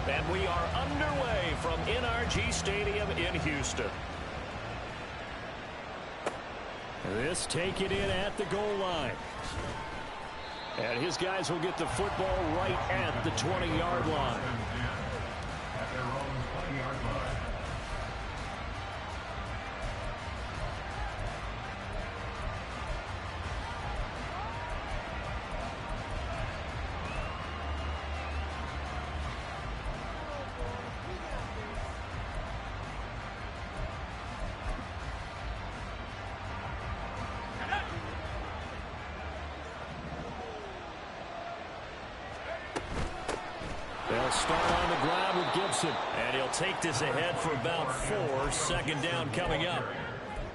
And we are underway from NRG Stadium in Houston. This taken in at the goal line. And his guys will get the football right at the 20-yard line. At their own 20-yard line. They'll start on the ground with Gibson. And he'll take this ahead for about 4. Second down coming up.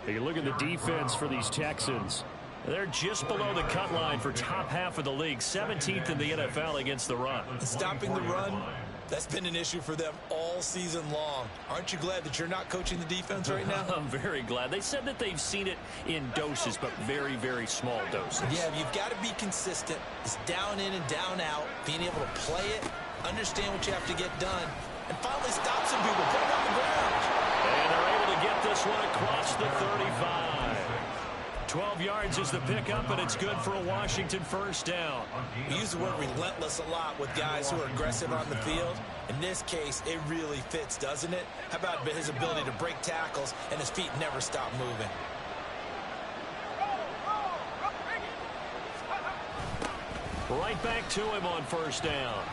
You look at the defense for these Texans. They're just below the cut line for top half of the league. 17th in the NFL against the run. Stopping the run, that's been an issue for them all season long. Aren't you glad that you're not coaching the defense right now? I'm very glad. They said that they've seen it in doses, but very, very small doses. Yeah, you've got to be consistent. It's down in and down out, being able to play it, understand what you have to get done, and finally stop some people, put them on the ground. And they're able to get this one across the 35. 12 yards is the pickup, and it's good for a Washington first down. We use the word relentless a lot with guys who are aggressive on the field. In this case, it really fits, doesn't it? How about his ability to break tackles and his feet never stop moving? Right back to him on first down.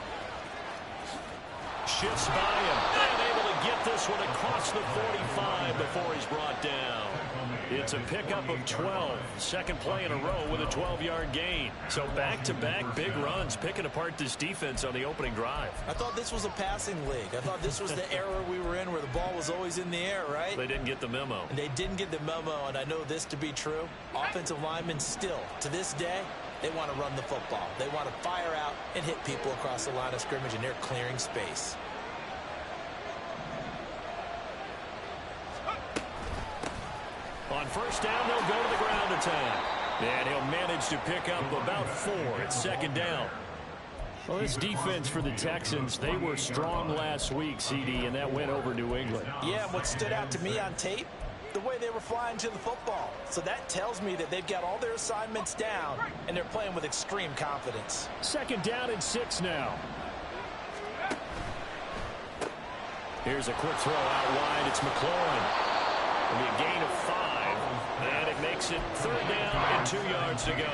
Shifts by him. And able to get this one across the 45 before he's brought down. It's a pickup of 12. Second play in a row with a 12-yard gain. So back-to-back big runs picking apart this defense on the opening drive. I thought this was a passing league. I thought this was the era we were in where the ball was always in the air, right? They didn't get the memo. And they didn't get the memo, and I know this to be true. Offensive linemen still, to this day, they want to run the football. They want to fire out and hit people across the line of scrimmage, and they're clearing space. On first down, they'll go to the ground attack. And he'll manage to pick up about 4 at second down. Well, this defense for the Texans, they were strong last week, CD, and that went over New England. Yeah, and what stood out to me on tape, the way they were flying to the football. So that tells me that they've got all their assignments down, and they're playing with extreme confidence. Second down and 6 now. Here's a quick throw out wide. It's McLaurin. It'll be a gain of 5. And it makes it third down and 2 yards to go.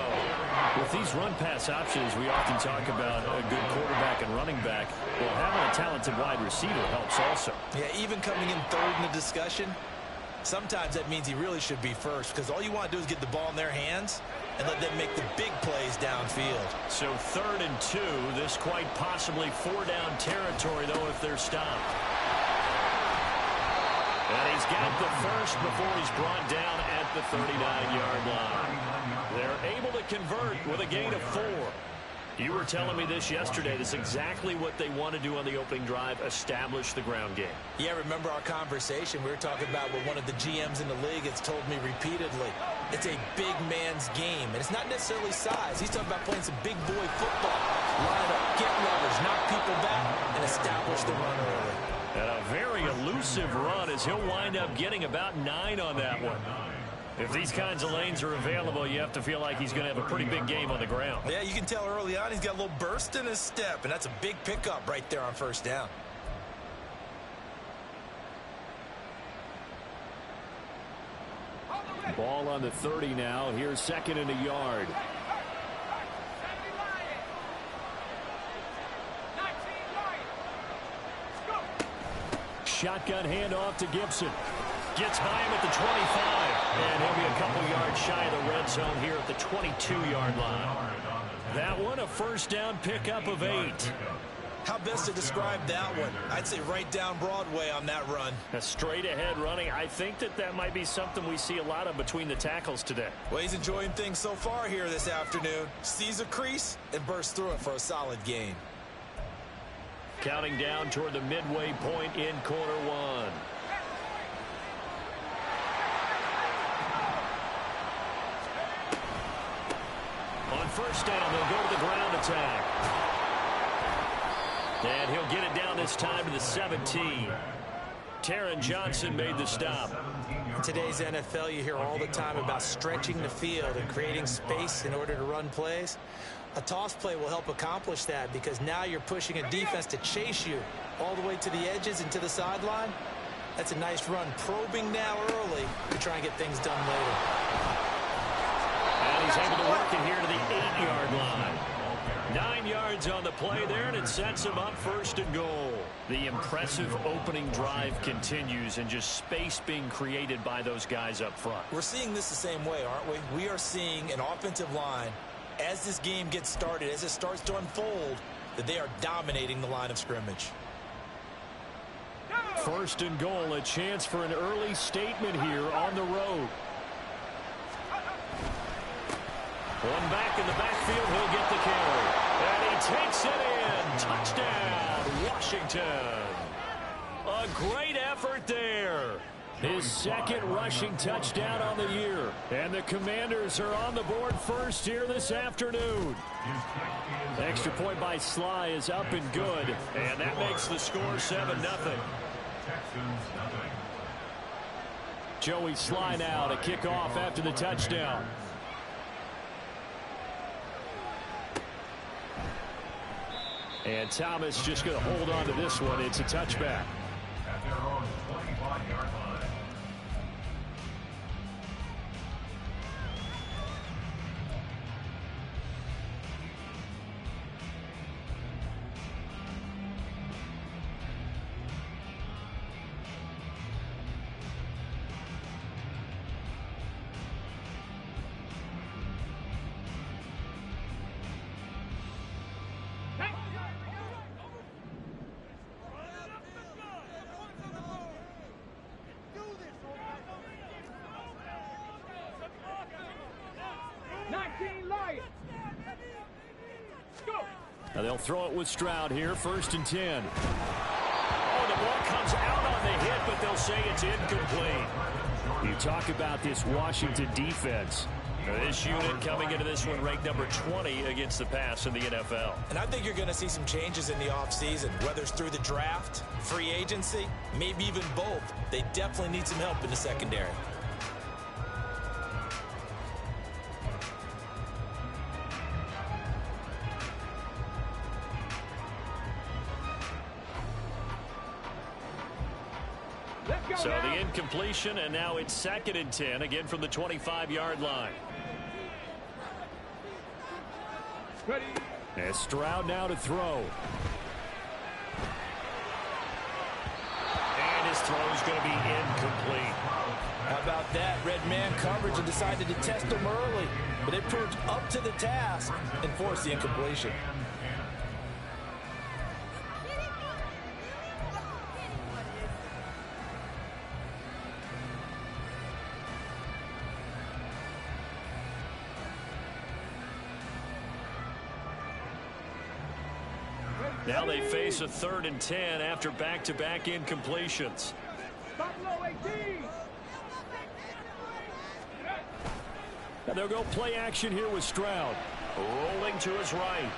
With these run-pass options, we often talk about a good quarterback and running back. Well, having a talented wide receiver helps also. Yeah, even coming in third in the discussion, sometimes that means he really should be first, because all you want to do is get the ball in their hands and let them make the big plays downfield. So third and 2, this quite possibly 4-down territory, though, if they're stopped. And he's got the first before he's brought down at the 39-yard line. They're able to convert with a gain of 4. You were telling me this yesterday. This is exactly what they want to do on the opening drive, establish the ground game. Yeah, remember our conversation. We were talking about what one of the GMs in the league has told me repeatedly. It's a big man's game, and it's not necessarily size. He's talking about playing some big boy football. Line up, get runners, knock people back, and establish the run early. And a very elusive run as he'll wind up getting about 9 on that one. If these kinds of lanes are available, you have to feel like he's going to have a pretty big game on the ground. Yeah, you can tell early on he's got a little burst in his step, and that's a big pickup right there on first down. Ball on the 30 now. Here's second and a yard. Shotgun handoff to Gibson. Gets by him at the 25. And he'll be a couple yards shy of the red zone here at the 22-yard line. That one, a first down pickup of 8. How best to describe that one? I'd say right down Broadway on that run. A straight-ahead running. I think that might be something we see a lot of between the tackles today. Well, he's enjoying things so far here this afternoon. Sees a crease and bursts through it for a solid gain. Counting down toward the midway point in quarter 1. On first down, they'll go to the ground attack. And he'll get it down this time to the 17. Taron Johnson made the stop. In today's NFL, you hear all the time about stretching the field and creating space in order to run plays. A toss play will help accomplish that because now you're pushing a defense to chase you all the way to the edges and to the sideline. That's a nice run, probing now early to try and get things done later. And he's able to work it here to the 8-yard line. 9 yards on the play there, and it sets him up first and goal. The impressive opening drive continues, and just space being created by those guys up front. We're seeing this the same way, aren't we? We are seeing an offensive line, as this game gets started, as it starts to unfold, that they are dominating the line of scrimmage. First and goal, a chance for an early statement here on the road. One back in the backfield, he'll get the carry. And he takes it in. Touchdown, Washington. A great effort there. His second rushing touchdown on the year. And the Commanders are on the board first here this afternoon. Extra point by Sly is up and good. And that makes the score 7-0. Joey Sly now to kick off after the touchdown. And Thomas just going to hold on to this one. It's a touchback. At their own 25-yard line. Now they'll throw it with Stroud here, 1st and 10. Oh, the ball comes out on the hit, but they'll say it's incomplete. You talk about this Washington defense. This unit coming into this one ranked number 20 against the pass in the NFL. And I think you're going to see some changes in the offseason, whether it's through the draft, free agency, maybe even both. They definitely need some help in the secondary. So the incompletion, and now it's 2nd and 10, again from the 25-yard line. Ready. And Stroud now to throw. And his throw is going to be incomplete. How about that? Red man coverage and decided to test him early. But it proved up to the task and forced the incompletion. Now they face a 3rd and 10 after back-to-back incompletions. Now they'll go play action here with Stroud. Rolling to his right.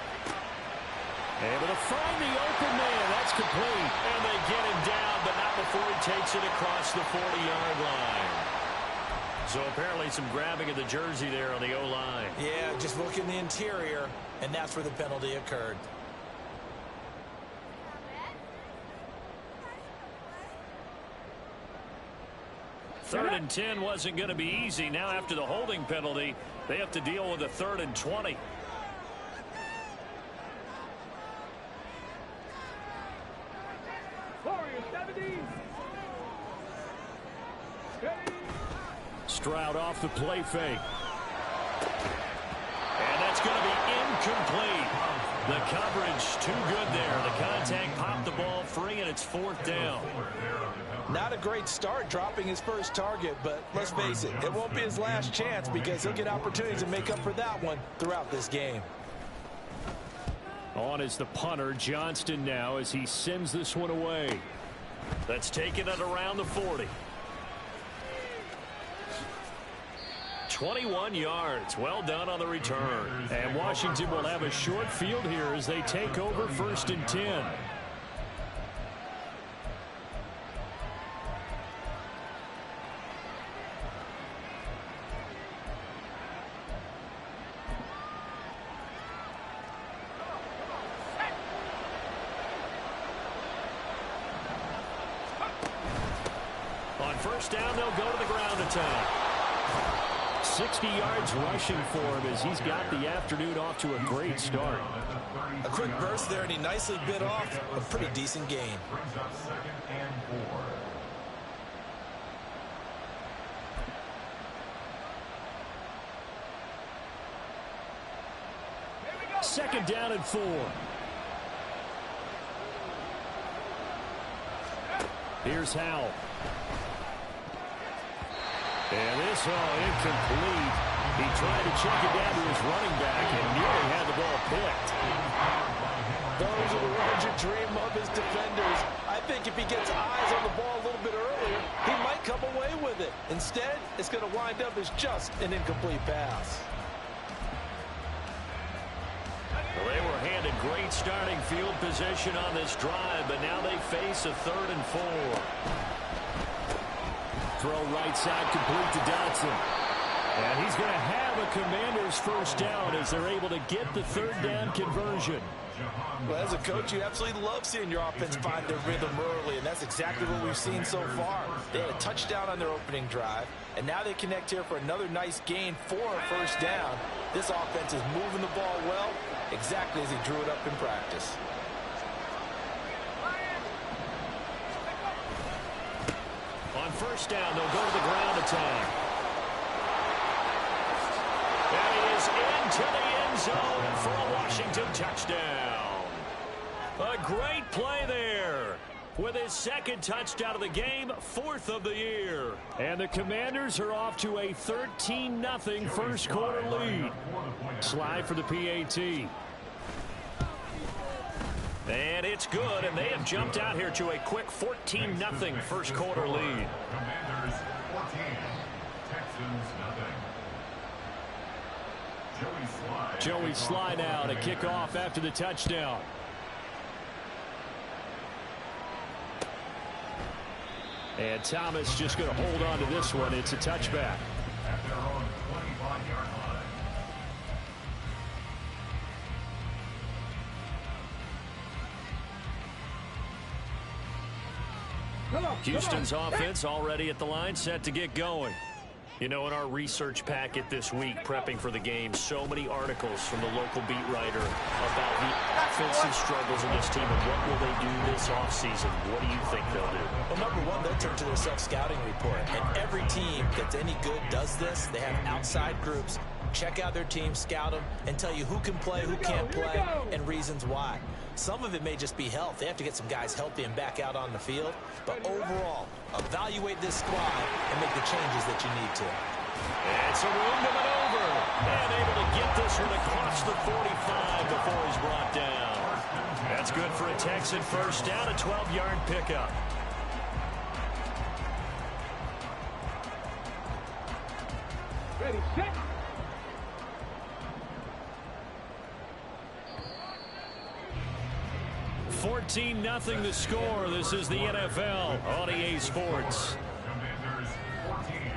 Able to find the open man. That's complete. And they get him down, but not before he takes it across the 40-yard line. So apparently some grabbing of the jersey there on the O-line. Yeah, just look in the interior, and that's where the penalty occurred. 3rd and 10 wasn't going to be easy. Now after the holding penalty, they have to deal with a 3rd and 20. Stroud off the play fake. And that's going to be incomplete. The coverage too good there. The contact popped the ball free, and it's 4th down. Not a great start dropping his first target, but let's face it, it won't be his last chance because he'll get opportunities to make up for that one throughout this game. On is the punter, Johnston, now as he sends this one away. That's taken at around the 40. 21 yards. Well done on the return. And Washington will have a short field here as they take over 1st and 10. first down, they'll go to the ground attack. 60 yards rushing for him as he's got the afternoon off to a great start. A quick burst there, and he nicely bit off a pretty decent gain. Brings up 2nd and 4. Second down and 4. Here's Howell. And this incomplete. He tried to check it down to his running back and nearly had the ball picked. Those are the ones you dream of as defenders. I think if he gets eyes on the ball a little bit earlier, he might come away with it. Instead, it's going to wind up as just an incomplete pass. Well, they were handed great starting field position on this drive, but now they face a 3rd and 4. Throw right side complete to Dotson. And he's going to have a Commander's first down as they're able to get the 3rd down conversion. Well, as a coach, you absolutely love seeing your offense find their rhythm early, and that's exactly what we've seen so far. They had a touchdown on their opening drive, and now they connect here for another nice gain for a first down. This offense is moving the ball well, exactly as he drew it up in practice. On first down, they'll go to the ground attack. That is into the end zone for a Washington touchdown. A great play there. With his 2nd touchdown of the game, 4th of the year. And the Commanders are off to a 13-0 first quarter lead. Slide for the PAT. And it's good, and they have jumped out here to a quick 14-0 first quarter lead. Commanders 14, Texans nothing. Joey Sly now to kick off after the touchdown. And Thomas just going to hold on to this one. It's a touchback. At their own 25-yard line. Houston's offense already at the line, set to get going. You know, in our research packet this week, prepping for the game, so many articles from the local beat writer about the offensive struggles of this team and what will they do this offseason. What do you think they'll do? Well, number one, they'll turn to their self-scouting report. And every team that's any good does this. They have outside groups. Check out their team, scout them, and tell you who can play, who can't play, and reasons why. Some of it may just be health. They have to get some guys healthy and back out on the field. But overall, evaluate this squad and make the changes that you need to. It's a room to maneuver. And able to get this one across the 45 before he's brought down. That's good for a Texan first down, a 12-yard pickup. Ready, set. 14-0 the score. This is the NFL on EA Sports. Commanders 14,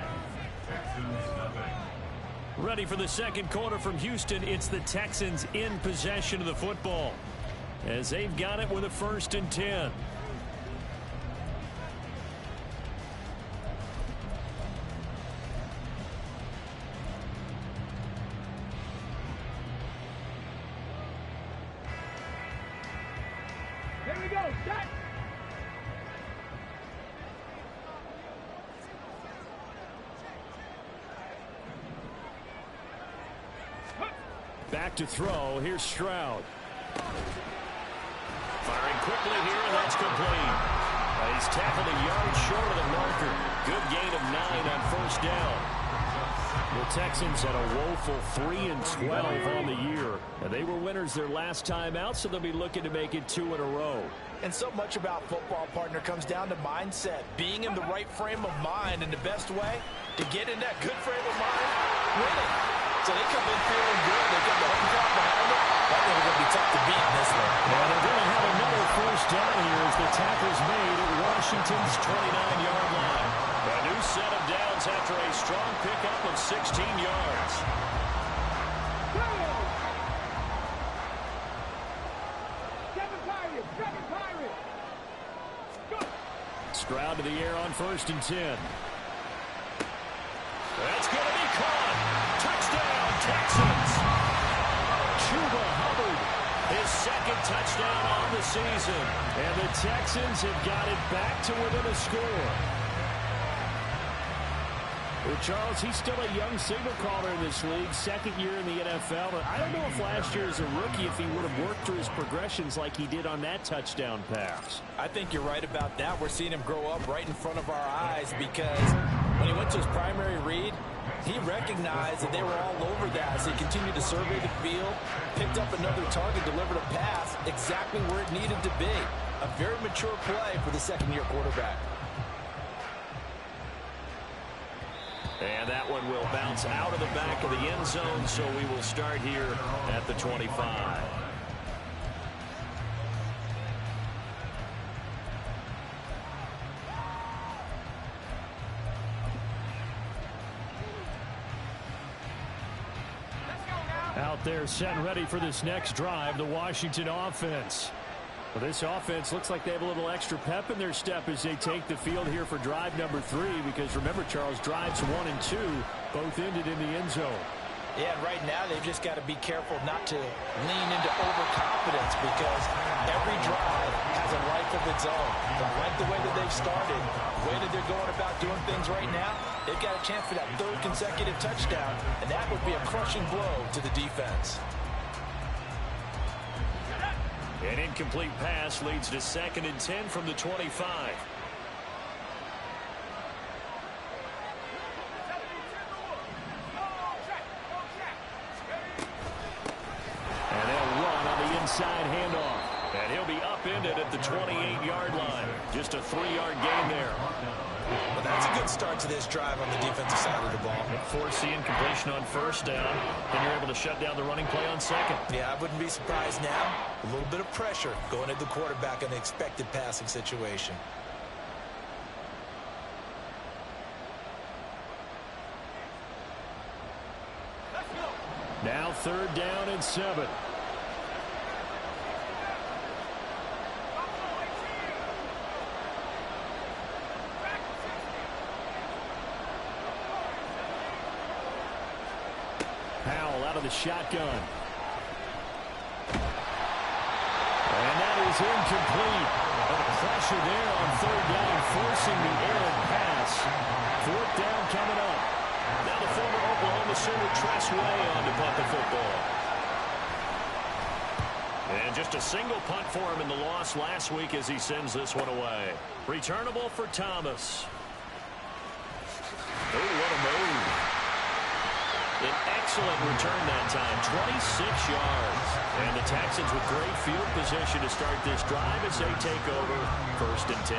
Texans nothing. Ready for the second quarter from Houston. It's the Texans in possession of the football as they've got it with a 1st and 10. Here we go, set. Back to throw. Here's Stroud. Firing quickly here, and that's complete. He's tackled a yard short of the marker. Good gain of 9 on first down. The Texans had a woeful 3-12 on the year. And they were winners their last time out, so they'll be looking to make it 2 in a row. And so much about football, partner, comes down to mindset. Being in the right frame of mind, and the best way to get in that good frame of mind, winning. So they come in feeling good. They get the home crowd behind them. That one's going to be tough to beat in this one. And they're going to have another first down here as the tackle's made at Washington's 29-yard line. A new set of downs after a strong pickup of 16 yards. Stroud to the air on 1st and 10. That's going to be caught. Touchdown, Texans. Chuba Hubbard, his second touchdown on the season. And the Texans have got it back to within a score. Well, Charles, he's still a young signal caller in this league, second year in the NFL. But I don't know if last year as a rookie, if he would have worked through his progressions like he did on that touchdown pass. I think you're right about that. We're seeing him grow up right in front of our eyes because when he went to his primary read, he recognized that they were all over that as he continued to survey the field, picked up another target, delivered a pass exactly where it needed to be. A very mature play for the second-year quarterback. And that one will bounce out of the back of the end zone, so we will start here at the 25. Out there set and ready for this next drive, the Washington offense. Well, this offense looks like they have a little extra pep in their step as they take the field here for drive number 3, because remember, Charles, drives 1 and 2 both ended in the end zone. Yeah, and right now they've just got to be careful not to lean into overconfidence because every drive has a life of its own. But like the way that they've started, the way that they're going about doing things right now, they've got a chance for that third consecutive touchdown, and that would be a crushing blow to the defense. An incomplete pass leads to 2nd and 10 from the 25. And they'll run on the inside handoff. And he'll be upended at the 28-yard line. Just a 3-yard gain there. Well, that's a good start to this drive on the defensive side of the ball. Force the incompletion on first down. Then you're able to shut down the running play on second. Yeah, I wouldn't be surprised now. A little bit of pressure going at the quarterback in an expected passing situation. Now 3rd down and 7. Powell out of the shotgun. And that is incomplete. But pressure there on 3rd down, forcing the errant pass. 4th down coming up. Now the former Oklahoma Sooner Tress Way on to punt the football. And just a single punt for him in the loss last week as he sends this one away. Returnable for Thomas. Oh, what a move. An excellent return that time, 26 yards. And the Texans with great field position to start this drive as they take over 1st and 10.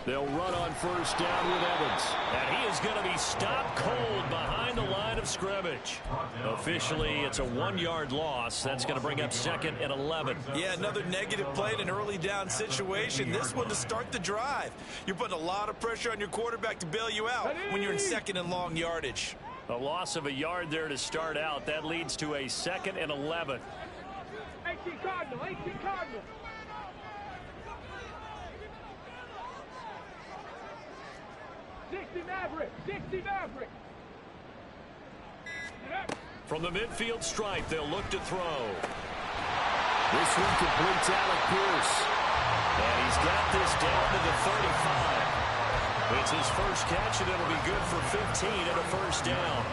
They'll run on 1st down with Evans. And he is going to be stopped cold behind the line of scrimmage. Officially, it's a 1-yard loss. That's going to bring up 2nd and 11. Yeah, another negative play in an early down situation. This one to start the drive. You're putting a lot of pressure on your quarterback to bail you out when you're in 2nd and long yardage. A loss of a yard there to start out. That leads to a 2nd and 11. 18 Cardinal, 18 Cardinal. 60 Maverick, 60 Maverick. From the midfield stripe, they'll look to throw. This one completes Alec Pierce. And he's got this down to the 35. It's his first catch, and it'll be good for 15 and a 1st down.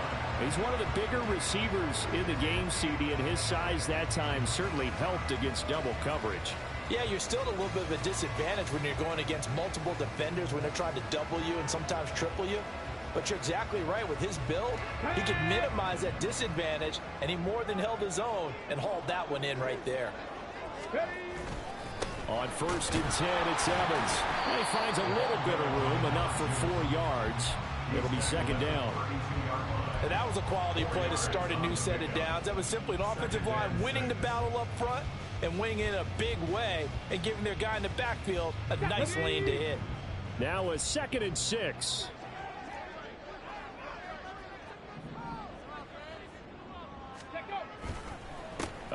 He's one of the bigger receivers in the game, CD, and his size that time certainly helped against double coverage. Yeah, you're still at a little bit of a disadvantage when you're going against multiple defenders when they're trying to double you and sometimes triple you. But you're exactly right. With his build, he can minimize that disadvantage, and he more than held his own and hauled that one in right there. On 1st and 10, it's Evans. And he finds a little bit of room, enough for 4 yards. It'll be 2nd down. And that was a quality play to start a new set of downs. That was simply an offensive line winning the battle up front and winning in a big way and giving their guy in the backfield a nice lane to hit. Now a 2nd and 6.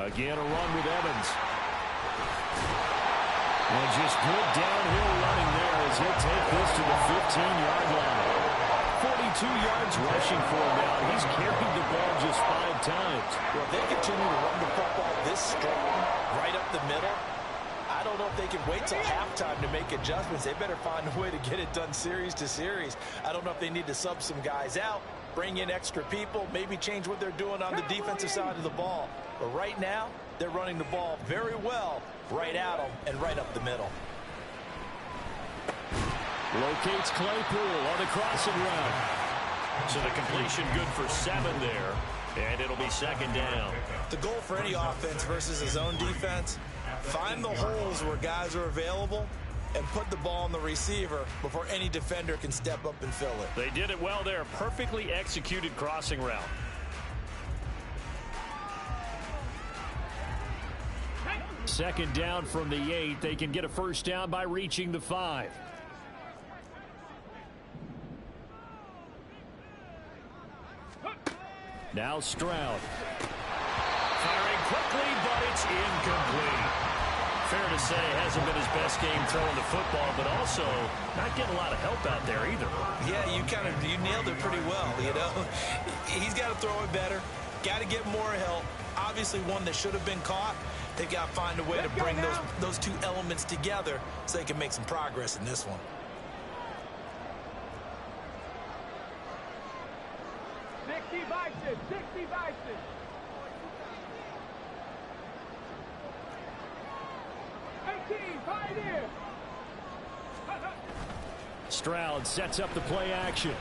Again, a run with Evans. And just good downhill running there as he'll take this to the 15-yard line. 42 yards rushing for him now. He's carried the ball just 5 times. Well, if they continue to run the football this strong, right up the middle, I don't know if they can wait till halftime to make adjustments. They better find a way to get it done series to series. I don't know if they need to sub some guys out, bring in extra people, maybe change what they're doing on the defensive side of the ball. But right now, they're running the ball very well right at them and right up the middle. Locates Claypool on the crossing route. So the completion good for 7 there. And it'll be 2nd down. The goal for any offense versus his own defense, find the holes where guys are available and put the ball on the receiver before any defender can step up and fill it. They did it well there. Perfectly executed crossing route. Second down from the 8. They can get a first down by reaching the 5. Now Stroud. Firing quickly, but it's incomplete. Fair to say, hasn't been his best game throwing the football, but also not getting a lot of help out there either. Yeah, you nailed it pretty well, you know. He's got to throw it better. Got to get more help. Obviously one that should have been caught. They've got to find a way to bring those two elements together so they can make some progress in this one. Stroud sets up the play action.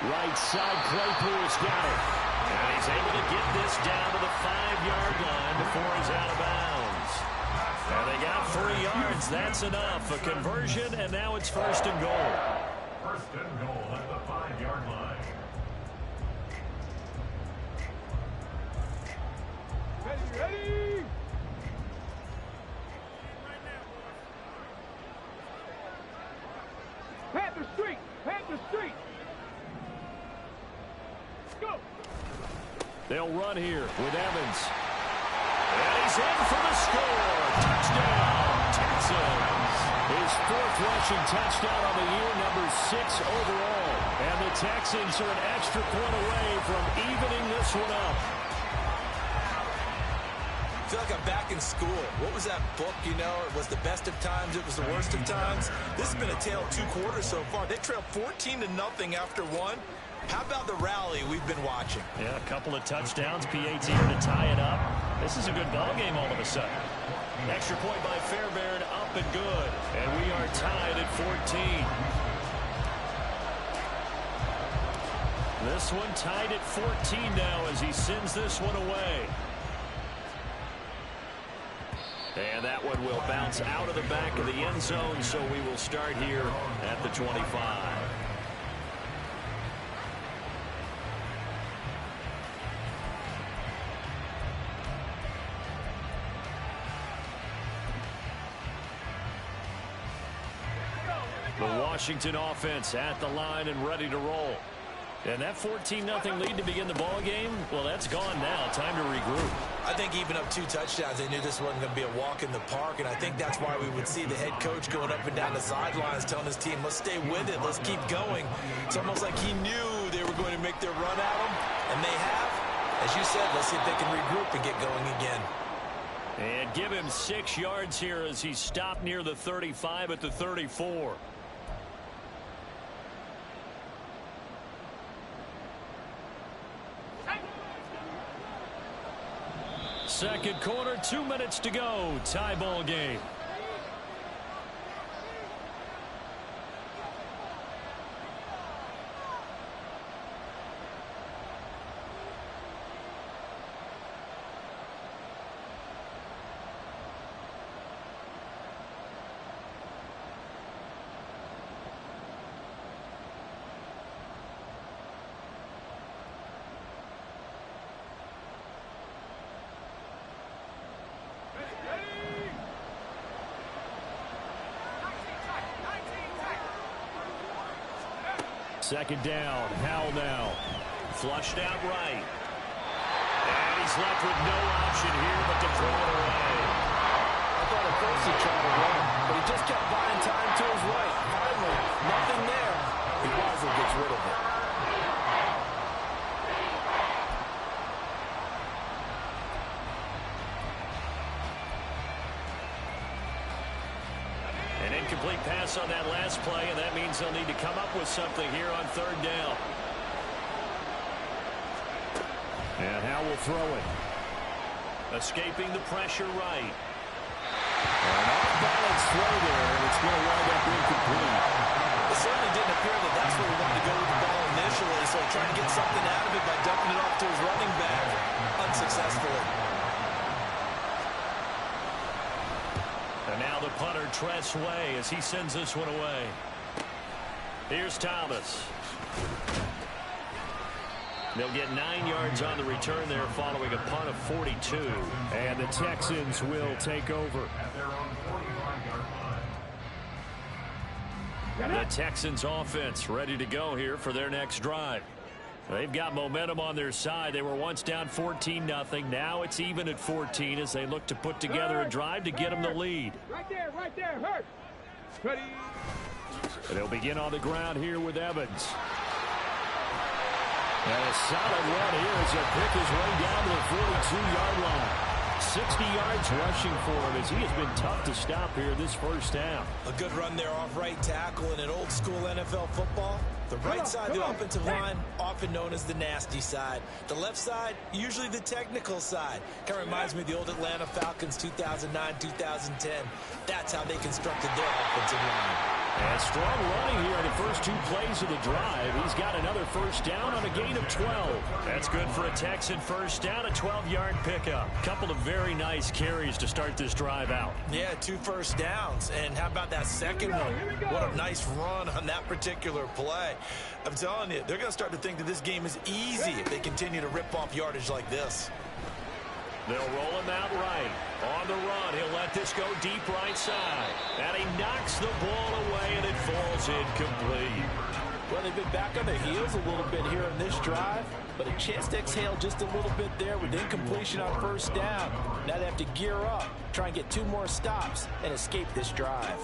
Right side, Claypool's got it. And he's able to get this down to the 5-yard line before he's out of bounds. And they got 3 yards. That's enough. A conversion, and now it's 1st and goal. 1st and goal at the 5-yard line. Ready! Panther Street! Panther Street! Go! They'll run here with Evans. And he's in for the score. Touchdown, Texans. His 4th rushing touchdown on the year, number 6 overall. And the Texans are an extra point away from evening this one up. I feel like I'm back in school. What was that book, you know? It was the best of times, it was the worst of times. This has been a tale of 2 quarters so far. They trailed 14-0 after 1. How about the rally we've been watching? Yeah, a couple of touchdowns. PAT here to tie it up. This is a good ball game all of a sudden. Extra point by Fairbairn, up and good. And we are tied at 14. This one tied at 14 now as he sends this one away. And that one will bounce out of the back of the end zone, so we will start here at the 25. The Washington offense at the line and ready to roll. And that 14-0 lead to begin the ball game, well, that's gone now. Time to regroup. I think even up 2 touchdowns, they knew this wasn't going to be a walk in the park, and I think that's why we would see the head coach going up and down the sidelines telling his team, let's stay with it, let's keep going. It's almost like he knew they were going to make their run at him, and they have. As you said, let's see if they can regroup and get going again. And give him 6 yards here as he stopped near the 35 at the 34. Second quarter, 2 minutes to go. Tie ball game. Second down, Howell now. Flushed out right. And he's left with no option here but to throw it away. I thought at first he tried to run, but he just kept buying time to his right. Finally, nothing there. He wisely gets rid of it. An incomplete pass on that last play, and that means they'll need to come up with something here on third down. And how will throw it. Escaping the pressure right. An off-balance throw there, and it's going to wind up incomplete. It certainly didn't appear that that's where he wanted to go with the ball initially, so trying to get something out of it by dumping it off to his running back unsuccessfully. And now the punter Tress Way as he sends this one away. Here's Thomas. They'll get 9 yards on the return there following a punt of 42. And the Texans will take over. At their own 45-yard line. The Texans offense ready to go here for their next drive. They've got momentum on their side. They were once down 14-0. Now it's even at 14 as they look to put together a drive to get them the lead. Right there, hurt. Ready. They'll begin on the ground here with Evans. And a solid run here as he'll pick his way down to the 42-yard line. 60 yards rushing for him as he has been tough to stop here this first half. A good run there off right tackle in an old-school NFL football. The right side of the offensive line, often known as the nasty side. The left side, usually the technical side. Kind of reminds me of the old Atlanta Falcons 2009, 2010. That's how they constructed their offensive line. And strong running here in the first 2 plays of the drive. He's got another first down on a gain of 12. That's good for a Texan first down, a 12-yard pickup. Couple of very nice carries to start this drive out. Yeah, 2 first downs. And how about that second one? What a nice run on that particular play. I'm telling you, they're going to start to think that this game is easy if they continue to rip off yardage like this. They'll roll him out right. On the run, he'll let this go deep right side. And he knocks the ball away, and it falls incomplete. Well, they've been back on their heels a little bit here in this drive, but a chance to exhale just a little bit there with incompletion on first down. Now they have to gear up, try and get 2 more stops, and escape this drive.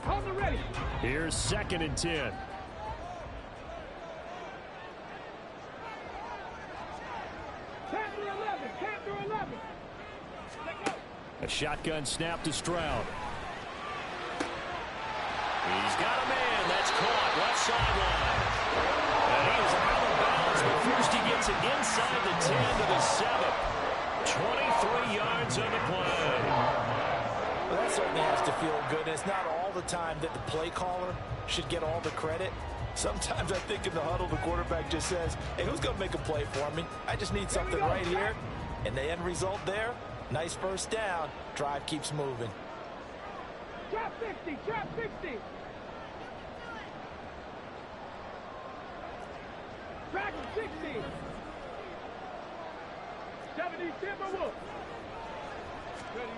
On the ready. Here's 2nd and 10. 11. A shotgun snap to Stroud. He's got a man. That's caught. Left sideline. And he is out of bounds, but first he gets it inside the 10 to the 7. 23 yards on the play. Well, that certainly has to feel good. And it's not all the time that the play caller should get all the credit. Sometimes I think in the huddle, the quarterback just says, hey, who's going to make a play for me? I just need something right here. And the end result there, nice first down. Drive keeps moving. Drop 60. Dragon 60. 70 Timberwolves. Ready.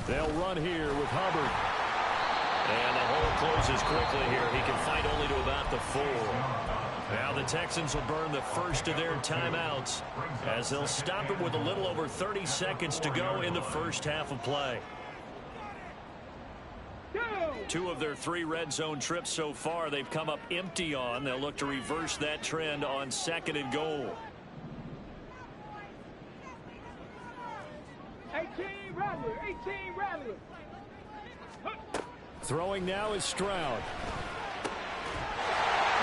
They'll run here with Hubbard. And the hole closes quickly here. He can fight only to about the 4. Now the Texans will burn the first of their timeouts as they'll stop it with a little over 30 seconds to go in the first half of play. 2 of their 3 red zone trips so far they've come up empty on. They'll look to reverse that trend on 2nd and goal. 18 Rattler. Throwing now is Stroud.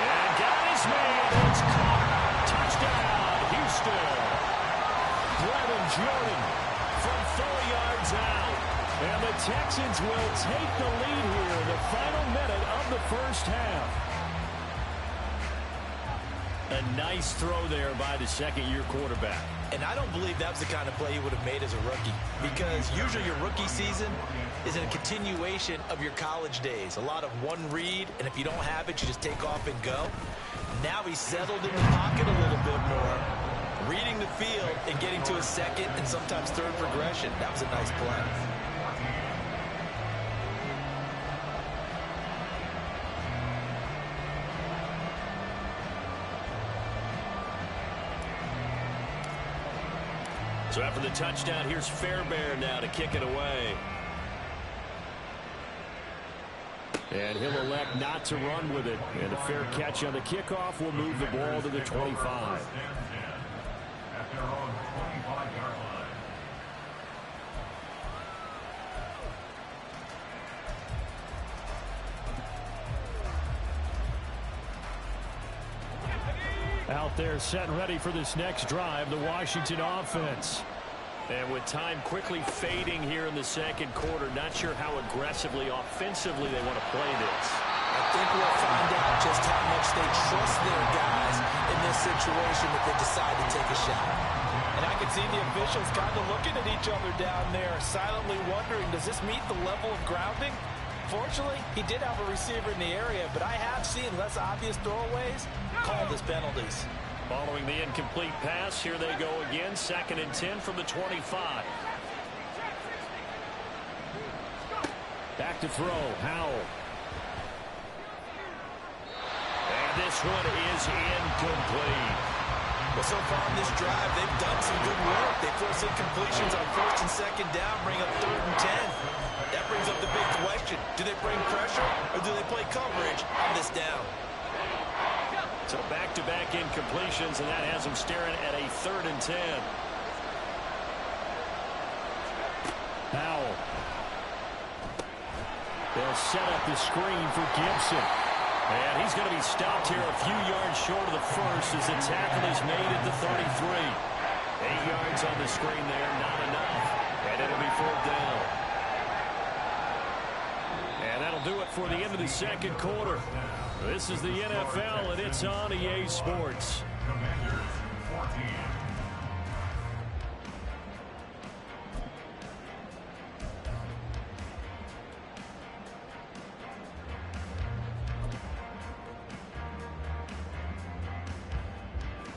And got his man. It's caught. Touchdown, Houston. Brevin Jordan from 4 yards out. And the Texans will take the lead here in the final minute of the first half. A nice throw there by the 2nd-year quarterback. And I don't believe that was the kind of play he would have made as a rookie, because usually your rookie season is a continuation of your college days. A lot of one read, and if you don't have it, you just take off and go. Now he's settled in the pocket a little bit more, reading the field and getting to his 2nd and sometimes 3rd progression. That was a nice play. So after the touchdown, here's Fairbairn now to kick it away. And he'll elect not to run with it. And a fair catch on the kickoff will move the ball to the 25. Out there set and ready for this next drive, the Washington offense. And with time quickly fading here in the second quarter, not sure how aggressively, offensively they want to play this. I think we'll find out just how much they trust their guys in this situation that they decide to take a shot. And I can see the officials kind of looking at each other down there, silently wondering, does this meet the level of grounding? Fortunately, he did have a receiver in the area, but I have seen less obvious throwaways called as penalties. Following the incomplete pass, here they go again, 2nd and 10 from the 25. Back to throw, Howell. And this one is incomplete. Well, so far in this drive, they've done some good work. They force incompletions on 1st and 2nd down, bring up 3rd and 10. That brings up the big question. Do they bring pressure or do they play coverage on this down? So back-to-back incompletions, and that has them staring at a 3rd and 10. Howell. They'll set up the screen for Gibson. And he's going to be stopped here a few yards short of the first as the tackle is made at the 33. 8 yards on the screen there, not enough. And it'll be 4th down. And that'll do it for the end of the second quarter. This is the NFL, and it's on EA Sports.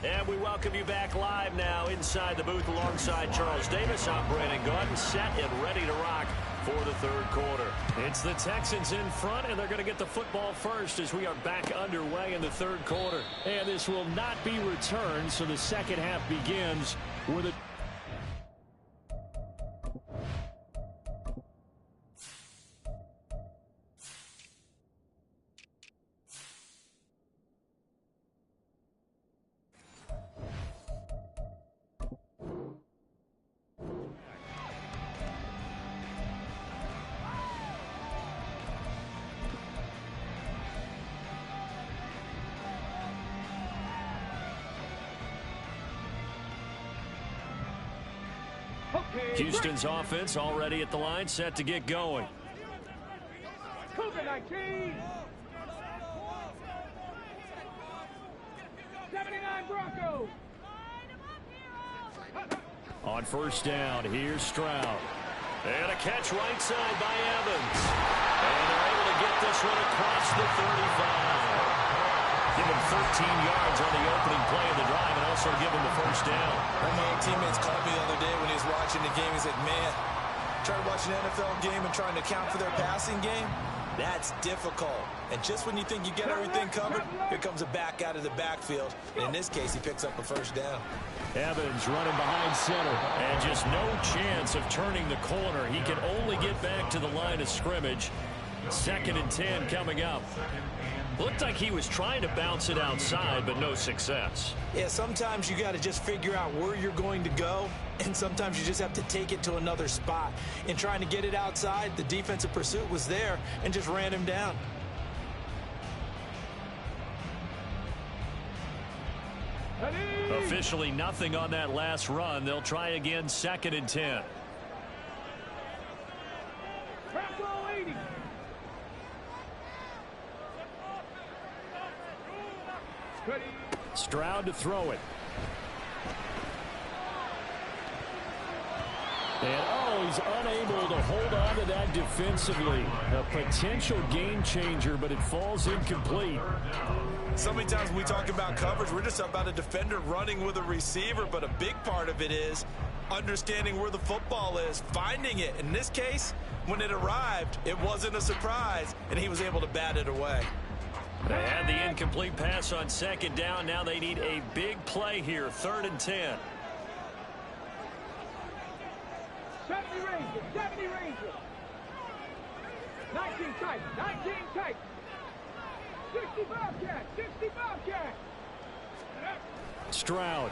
And we welcome you back live now inside the booth alongside Charles Davis. I'm Brandon Gaudin, set and ready to rock for the third quarter. It's the Texans in front, and they're going to get the football first as we are back underway in the third quarter. And this will not be returned, so the second half begins with a... Houston's offense already at the line, set to get going. Cougar 19. 79 Broncos. On first down, here's Stroud. And a catch right side by Evans. And they're able to get this one across the 35. Give him 13 yards on the opening play of the drive and also give him the first down. One of my teammates called me the other day when he was watching the game. He said, man, trying to watch an NFL game and trying to account for their passing game, that's difficult. And just when you think you get everything covered, here comes a back out of the backfield. And in this case, he picks up a first down. Evans running behind center. And just no chance of turning the corner. He can only get back to the line of scrimmage. 2nd and 10 coming up. Looked like he was trying to bounce it outside, but no success. Yeah, sometimes you got to just figure out where you're going to go, and sometimes you just have to take it to another spot. In trying to get it outside, the defensive pursuit was there and just ran him down. Officially nothing on that last run. They'll try again, 2nd and 10. Stroud to throw it. And, he's unable to hold on to that defensively. A potential game changer, but it falls incomplete. So many times when we talk about coverage, we're just about a defender running with a receiver, but a big part of it is understanding where the football is, finding it. In this case, when it arrived, it wasn't a surprise, and he was able to bat it away. They had the incomplete pass on 2nd down. Now they need a big play here, 3rd and 10. 70 Rangers, 70 Rangers. 19 Titans, 19 Titans. 60 Bobcats, 60 Bobcats. Stroud.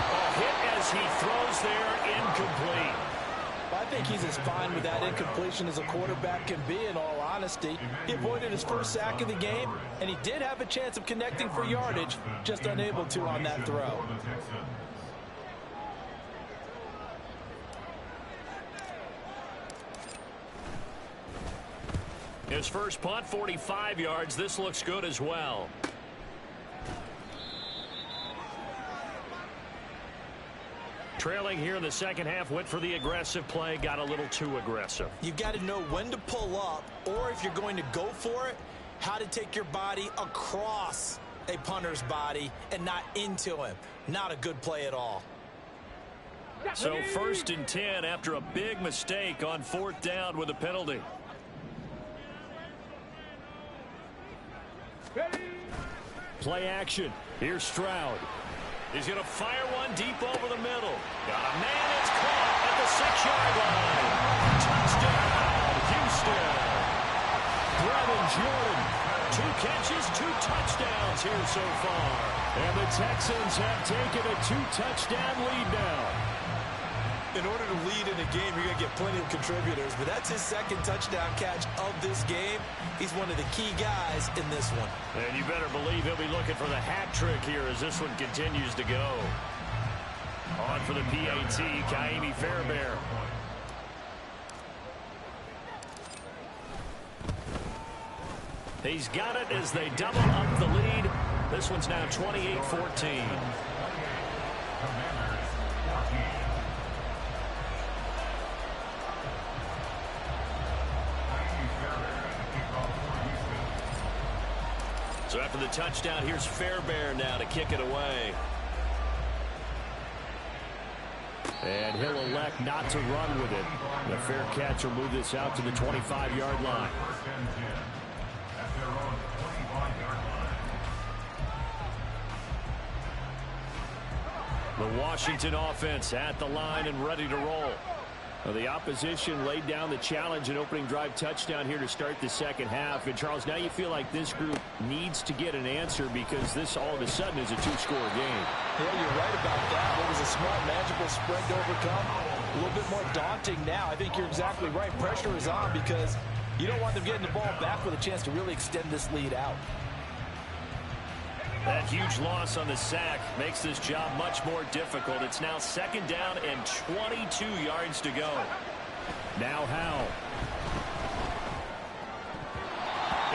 A hit as he throws there, incomplete. I think he's as fine with that incompletion as a quarterback can be, in all honesty. He avoided his first sack of the game, and he did have a chance of connecting for yardage, just unable to on that throw. His first punt, 45 yards. This looks good as well. Trailing here in the second half, went for the aggressive play, got a little too aggressive. You've got to know when to pull up, or if you're going to go for it, how to take your body across a punter's body and not into him. Not a good play at all. So 1st and 10 after a big mistake on 4th down with a penalty. Play action. Here's Stroud. He's going to fire one deep over the middle. Got a man. It's caught at the 6-yard line. Touchdown, Houston. Brevin Jordan. 2 catches, 2 touchdowns here so far. And the Texans have taken a 2-touchdown lead now. In order to lead in a game, you're going to get plenty of contributors, but that's his 2nd touchdown catch of this game. He's one of the key guys in this one. And you better believe he'll be looking for the hat trick here as this one continues to go. On for the PAT, Kaimi Fairbairn. He's got it as they double up the lead. This one's now 28-14. So after the touchdown, here's Fairbairn now to kick it away. And he'll elect not to run with it. The fair catch will move this out to the 25-yard line. The Washington offense at the line and ready to roll. Well, the opposition laid down the challenge and opening drive touchdown here to start the second half. And, Charles, now you feel like this group needs to get an answer because this all of a sudden is a 2-score game. Yeah, you're right about that. It was a smart, magical spread to overcome. A little bit more daunting now. I think you're exactly right. Pressure is on because you don't want them getting the ball back with a chance to really extend this lead out. That huge loss on the sack makes this job much more difficult. It's now 2nd down and 22 yards to go. Now Howell.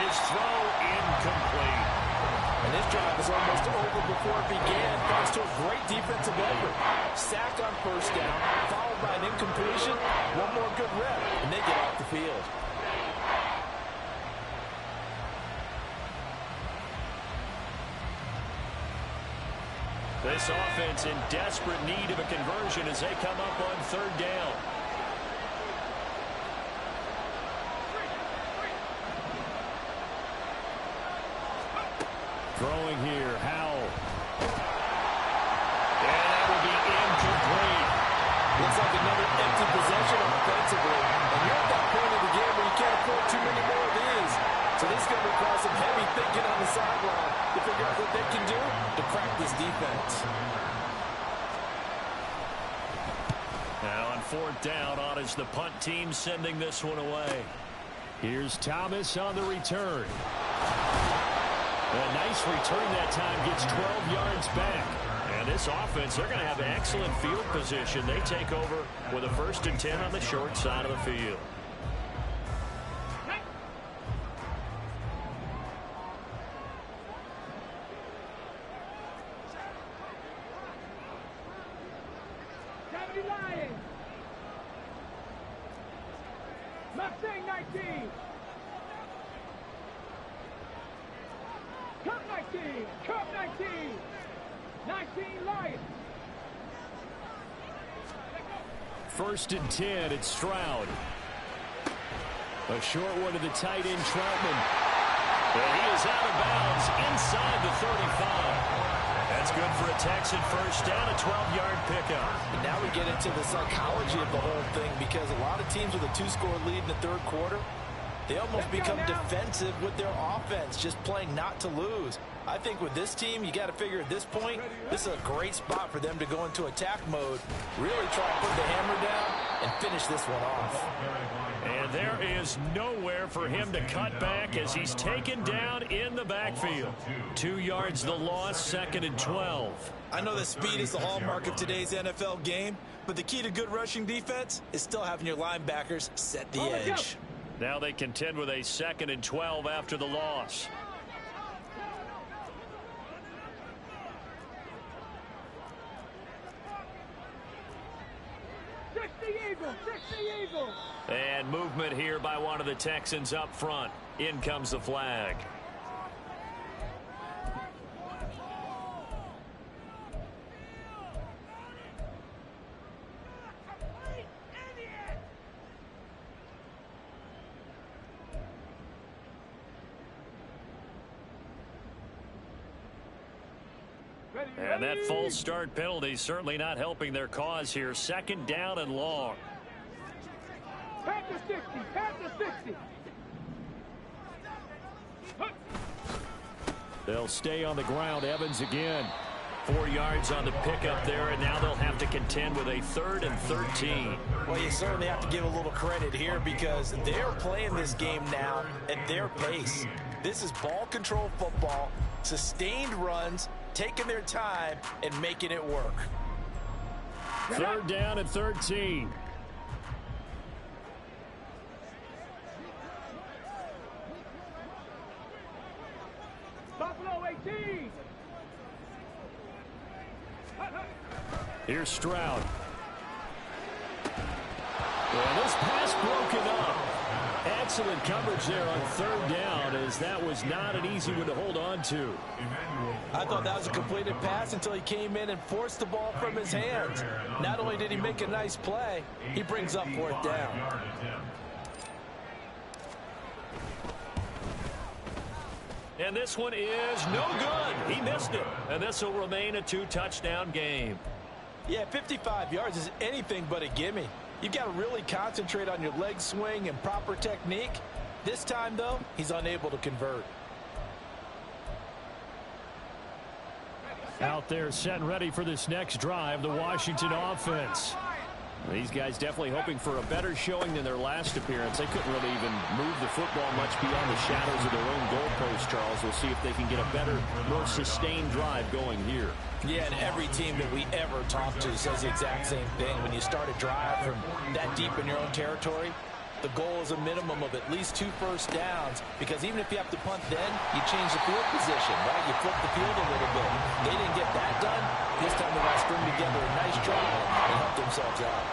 His throw incomplete. And this drive is almost over before it began thanks to a great defensive effort. Sack on 1st down, followed by an incompletion. One more good rep, and they get off the field. This offense in desperate need of a conversion as they come up on 3rd down. Throwing here, Howell. And that will be incomplete. Looks like another empty possession offensively. And you're at that point of the game where you can't afford too many more of these. So this is going to require some heavy thinking on the sideline to figure out what they can do to crack this defense. Now on 4th down, on is the punt team sending this one away. Here's Thomas on the return. A nice return that time, gets 12 yards back. And this offense, they're going to have excellent field position. They take over with a 1st and 10 on the short side of the field. Mustang 19. Cup 19. Cup 19. 19 Lions. 1st and 10, it's Stroud. A short one to the tight end, Troutman. And he is out of bounds inside the 35. That's good for a Texan first down, a 12-yard pickup. And now we get into the psychology of the whole thing, because a lot of teams with a 2-score lead in the third quarter, they almost become defensive with their offense, just playing not to lose. I think with this team, you got to figure at this point, this is a great spot for them to go into attack mode, really try and put the hammer down and finish this one off. And there is nowhere for him to cut back as he's taken down in the backfield. 2 yards the loss, 2nd and 12. I know that speed is the hallmark of today's NFL game, but the key to good rushing defense is still having your linebackers set the edge. Now they contend with a 2nd and 12 after the loss. And movement here by one of the Texans up front. In comes the flag. And that false start penalty certainly not helping their cause here. 2nd down and long. Pass to 60. Pass to 60. They'll stay on the ground. Evans again. 4 yards on the pickup there, and now they'll have to contend with a 3rd and 13. Well, you certainly have to give a little credit here, because they're playing this game now at their pace. This is ball control football, sustained runs, taking their time and making it work. 3rd down and 13. Buffalo 18. Here's Stroud. And this pass broken up. Excellent coverage there on 3rd down, as that was not an easy one to hold on to. I thought that was a completed pass until he came in and forced the ball from his hands. Not only did he make a nice play, he brings up 4th down. And this one is no good. He missed it. And this will remain a 2-touchdown game. Yeah, 55 yards is anything but a gimme. You've got to really concentrate on your leg swing and proper technique. This time, though, he's unable to convert. Out there set and ready for this next drive, the Washington offense. These guys definitely hoping for a better showing than their last appearance. They couldn't really even move the football much beyond the shadows of their own goalpost, Charles. We'll see if they can get a better, more sustained drive going here. Yeah, and every team that we ever talk to says the exact same thing. When you start a drive from that deep in your own territory, the goal is a minimum of at least 2 first downs, because even if you have to punt then, you change the field position, right? You flip the field a little bit. They didn't get that done. This time they got to string together a nice drive and help themselves out.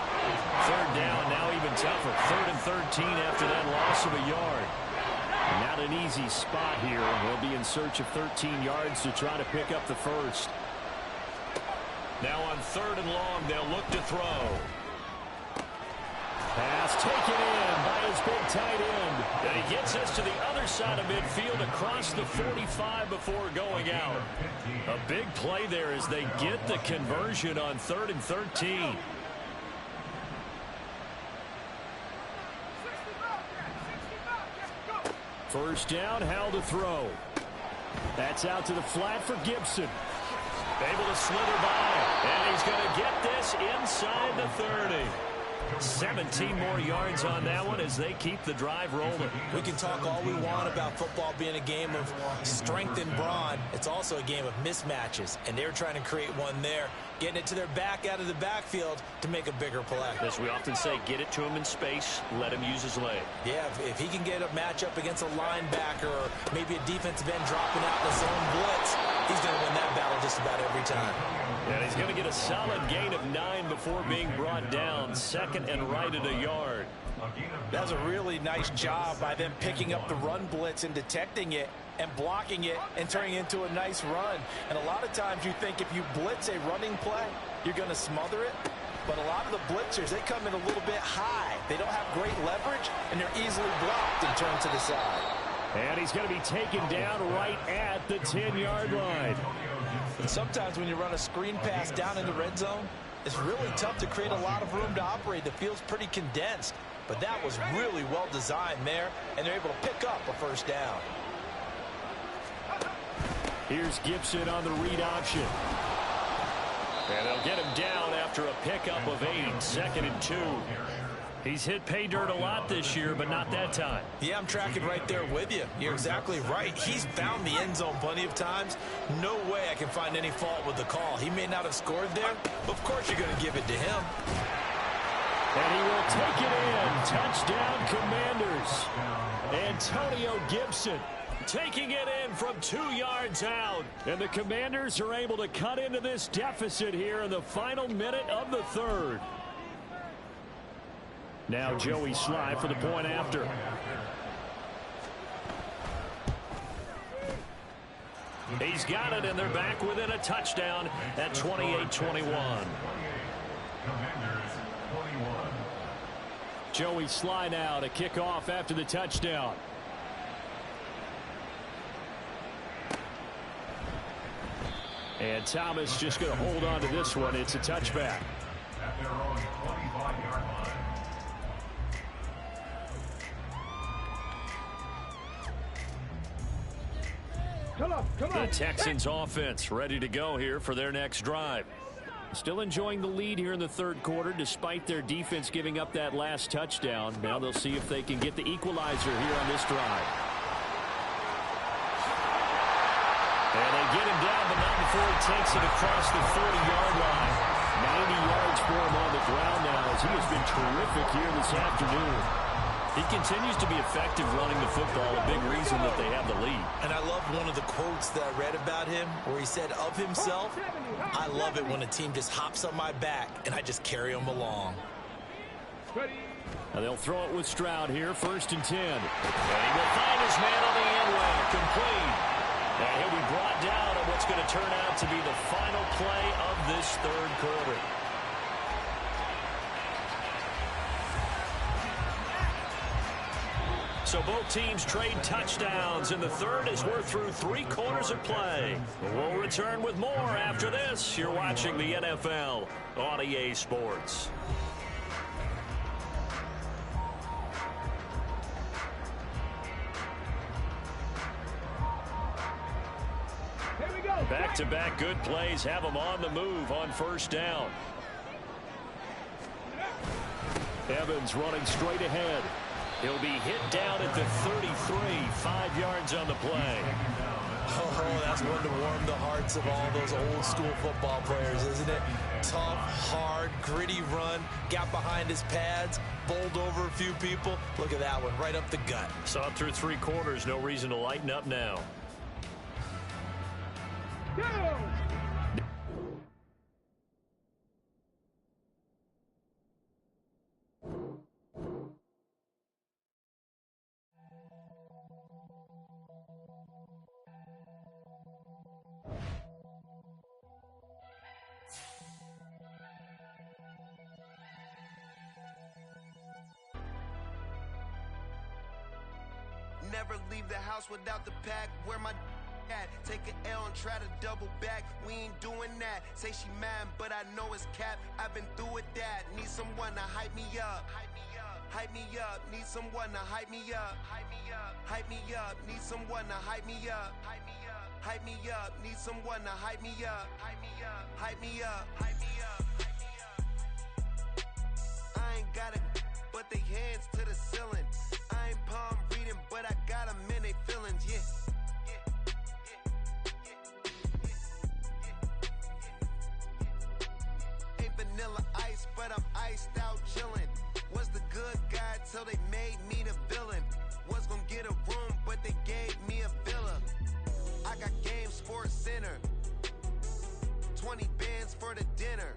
3rd down, now even tougher. 3rd and 13 after that loss of a yard. Not an easy spot here. They'll be in search of 13 yards to try to pick up the first. Now on 3rd and long, they'll look to throw. Pass taken in by his big tight end. And he gets us to the other side of midfield across the 45 before going out. A big play there as they get the conversion on 3rd and 13. First down, Howell to throw. That's out to the flat for Gibson. Able to slither by, and he's going to get this inside the 30. 17 more yards on that one as they keep the drive rolling. We can talk all we want about football being a game of strength and brawn. It's also a game of mismatches, and they're trying to create one there, getting it to their back out of the backfield to make a bigger play. As we often say, get it to him in space, let him use his leg. Yeah, if he can get a matchup against a linebacker or maybe a defensive end dropping out in his own blitz, he's going to win that battle just about every time. And he's going to get a solid gain of 9 before being brought down. 2nd and right at a yard. That's a really nice job by them picking up the run blitz and detecting it and blocking it and turning it into a nice run. And a lot of times you think if you blitz a running play, you're going to smother it. But a lot of the blitzers, they come in a little bit high. They don't have great leverage, and they're easily blocked and turned to the side. And he's going to be taken down right at the 10-yard line. And sometimes when you run a screen pass down in the red zone, it's really tough to create a lot of room to operate. The field's pretty condensed. But that was really well designed there, and they're able to pick up a first down. Here's Gibson on the read option. And they'll get him down after a pickup of 8, 2nd and 2. He's hit pay dirt a lot this year, but not that time. Yeah, I'm tracking right there with you. You're exactly right. He's found the end zone plenty of times. No way I can find any fault with the call. He may not have scored there, but of course you're going to give it to him. And he will take it in. Touchdown, Commanders. Antonio Gibson taking it in from 2 yards out. And the Commanders are able to cut into this deficit here in the final minute of the third. Now Joey Sly for the point after. He's got it, and they're back within a touchdown at 28-21. Joey Sly now to kick off after the touchdown. And Thomas just going to hold on to this one. It's a touchback. The Texans offense ready to go here for their next drive. Still enjoying the lead here in the third quarter despite their defense giving up that last touchdown. Now they'll see if they can get the equalizer here on this drive. And they get him down, but not before he takes it across the 40-yard line. 90 yards for him on the ground now as he has been terrific here this afternoon. He continues to be effective running the football, a big reason that they have the lead. And I love one of the quotes that I read about him where he said of himself, I love it when a team just hops on my back and I just carry them along. Now they'll throw it with Stroud here, 1st and 10. And he will find his man on the end line, complete. And he'll be brought down on what's going to turn out to be the final play of this third quarter. So both teams trade touchdowns in the third as we're through 3 quarters of play. We'll return with more after this. You're watching the NFL on EA Sports. Back-to-back good plays have them on the move on first down. Evans running straight ahead. He'll be hit down at the 33, 5 yards on the play. Oh, that's one to warm the hearts of all those old school football players, isn't it? Tough, hard, gritty run, got behind his pads, bowled over a few people. Look at that one, right up the gut. Saw it through 3 quarters, no reason to lighten up now. Never leave the house without the pack. Where my at? Take an L and try to double back. We ain't doing that. Say she mad, but I know it's cap. I've been through with that. Need someone to hype me up. Hype me up. Need someone to hype me up. Hype me up. Hype me up. Need someone to hype me up. Hype me up. Hype me up. Need someone to hype me up. Hype me up. Hype me up. Hype me up. Hype me up. I ain't got it, but they hands to the ceiling. I ain't palm reading, but I got them in they feelings, yeah. Ain't vanilla ice, but I'm iced out chillin'. Was the good guy till they made me the villain. Was gonna get a room, but they gave me a villa. I got Game Sports Center. 20 bands for the dinner.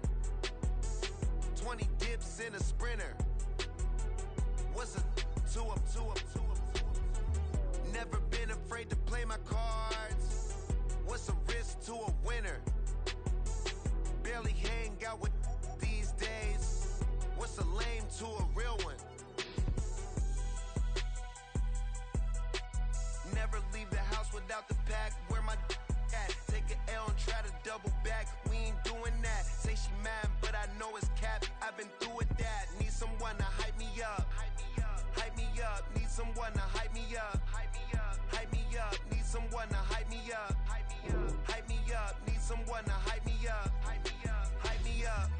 20 dips in a sprinter. What's a 2 up, 2 up, 2 up, 2 up? Never been afraid to play my cards. What's a risk to a winner? Barely hang out with these days. What's a lame to a real one? Never leave the house without the pack. Where my at? Take an L and try to double back, we ain't doing that. Say she mad, but I know it's cap. I've been through with that. Need someone to hype me up. Hype me up. Need someone to hype me up. Hype me up. Need someone to hype me up. Hype me up. Need someone to hype me up. Hype me up. Hype me up.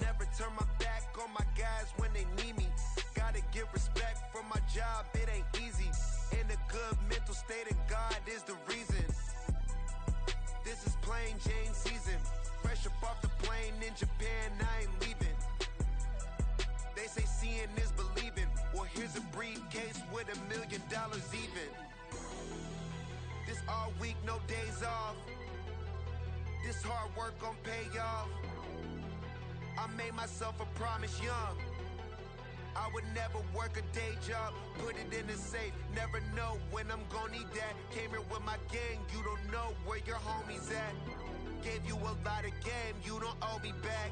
Never turn my back on my guys when they need me. Gotta get respect from my job, it ain't easy. In a good mental state and God is the reason. This is plain Jane season. Fresh up off the plane in Japan, I ain't leaving. They say seeing is believing. Well, here's a briefcase with $1 million even. This all week, no days off. This hard work gon' pay off. I made myself a promise young. I would never work a day job, put it in the safe. Never know when I'm gon' need that. Came here with my gang, you don't know where your homies at. Gave you a lot of game, you don't owe me back.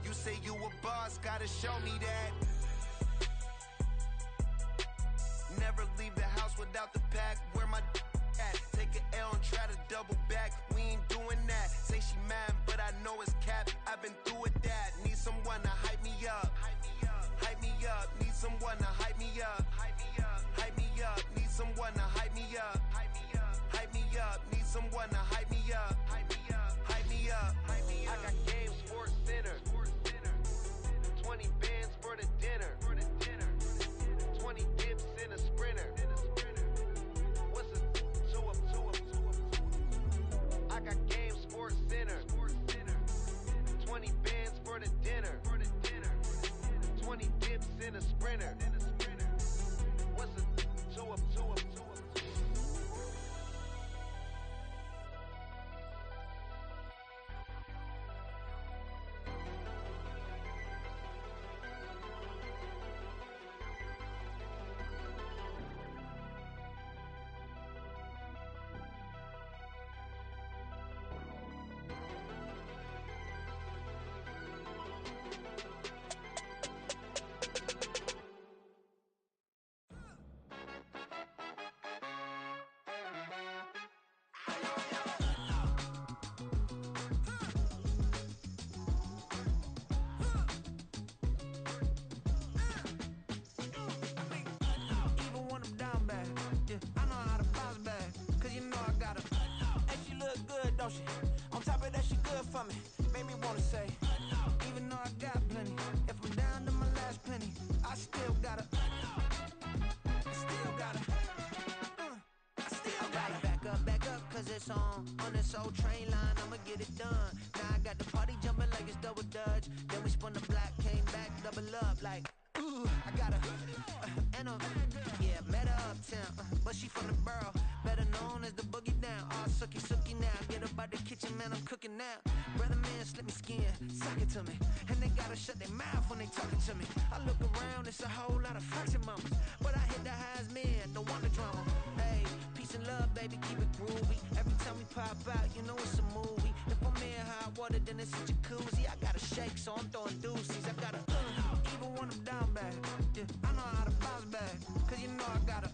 You say you a boss, gotta show me that. Never leave the house without the pack. Where my at? Take an L and try to double back. We ain't doing that. Say she mad, but I know it's cap. I've been through with that. Need someone to hype me up. Hype me up. Need someone to hype me up. Hype me up. Need someone to hype me up. Hype me up. Need someone to hype me up. Hype me up. I got game Sports Center. 20 bands for the dinner. 20 dips in a sprinter. What's a 2 up? I got game Sports Center. 20 bands for the dinner. 20 dips in a sprinter. What's a 2 up? On top of that, she good for me. Made me wanna say, even though I got plenty, if I'm down to my last penny, I still gotta back up, cause it's on this old train line, I'ma get it done. Now I got the party jumping like it's double dutch. Then we spun the block, came back, double up like, ooh, I got met her uptown, but she from the borough, better known as the boogie down. All sucky now, get up out the kitchen, man, I'm cooking now. Brother man, slip me skin, suck it to me, and they gotta shut their mouth when they talking to me. I look around, it's a whole lot of fraction mamas, but I hit the highs, man, don't want the drama. Hey, peace and love, baby, keep it groovy. Every time we pop out, you know it's a movie. If I'm in hot water, then it's a jacuzzi. I gotta shake, so I'm throwing deuces. I gotta even when I'm down bad, yeah, I know how to bounce back, cause you know I gotta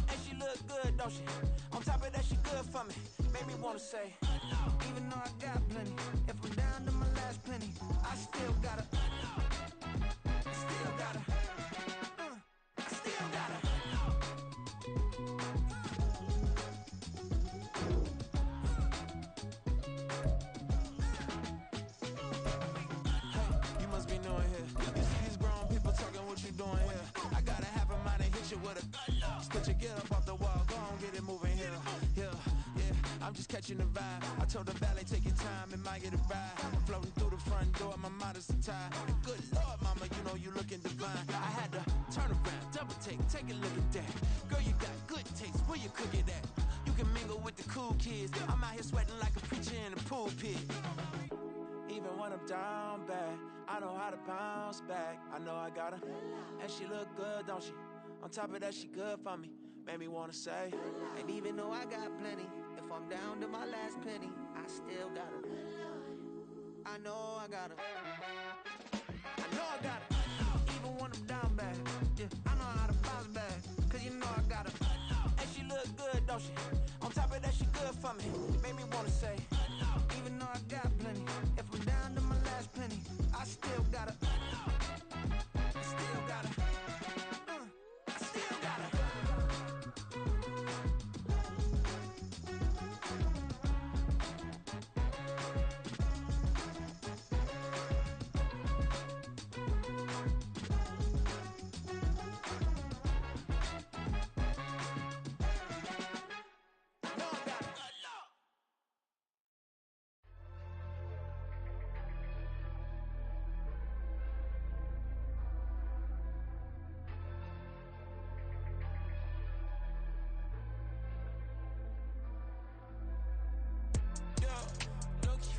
and she look good, don't she? On top of that, she good for me. Made me wanna say, even though I got plenty, if I'm down to my last penny, I still gotta I'm just catching the vibe. I told the valet, take your time, it might get a ride. Floating through the front door, my mind is tied. And good Lord, mama, you know you looking divine. I had to turn around, double take a look at that. Girl, you got good taste, where you cook it at? You can mingle with the cool kids. I'm out here sweating like a preacher in a pulpit. Even when I'm down bad, I know how to bounce back. I know I got her, and she look good, don't she? On top of that, she good for me. Made me wanna say, and even though I got plenty, if I'm down to my last penny, I still gotta. I know I gotta. Even when I'm down bad, yeah, I know how to bounce back, cause you know I gotta. And she look good, don't she? On top of that, she good for me. Made me wanna say, even though I got plenty, if I'm down to my last penny, I still gotta, I still gotta, I still gotta.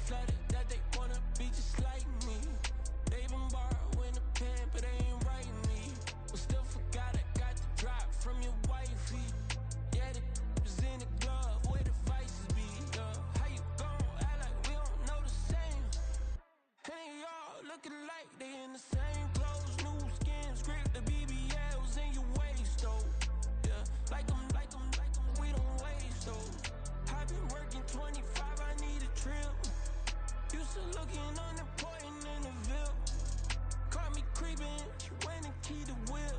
Flattered that they wanna be just like me. They been borrowing a pen, but they ain't writing me. But still forgot I got the drop from your wifey. Yeah, the was in the glove where the vices be. How you gon' act like we don't know the same? And they all looking like they in the same clothes, new skins, grip the BBLs in your waist, though. Yeah, like them, we don't waste, though. I've been working 25, I need a trip. Used to looking unimportant in the Ville. Caught me creeping, she went and keyed the wheel.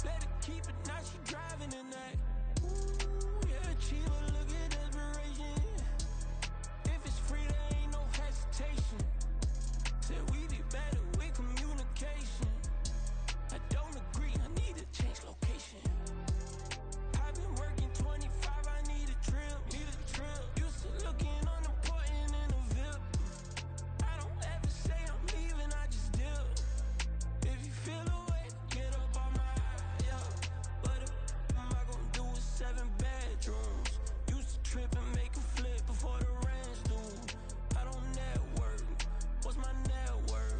Let her keep it, now she driving in that. Ooh, yeah, achiever, look at desperation. If it's free, there ain't no hesitation. Said we be better with communication. I don't agree, I need to change location. I've been working 25, I need a trip. Used to looking unimportant in the Ville. I don't ever say I'm leaving, I just deal. If you feel away, get up on my yeah. What am I gonna do with 7 bedrooms? Used to trip and make a flip before the rent's due. I don't network. What's my net worth?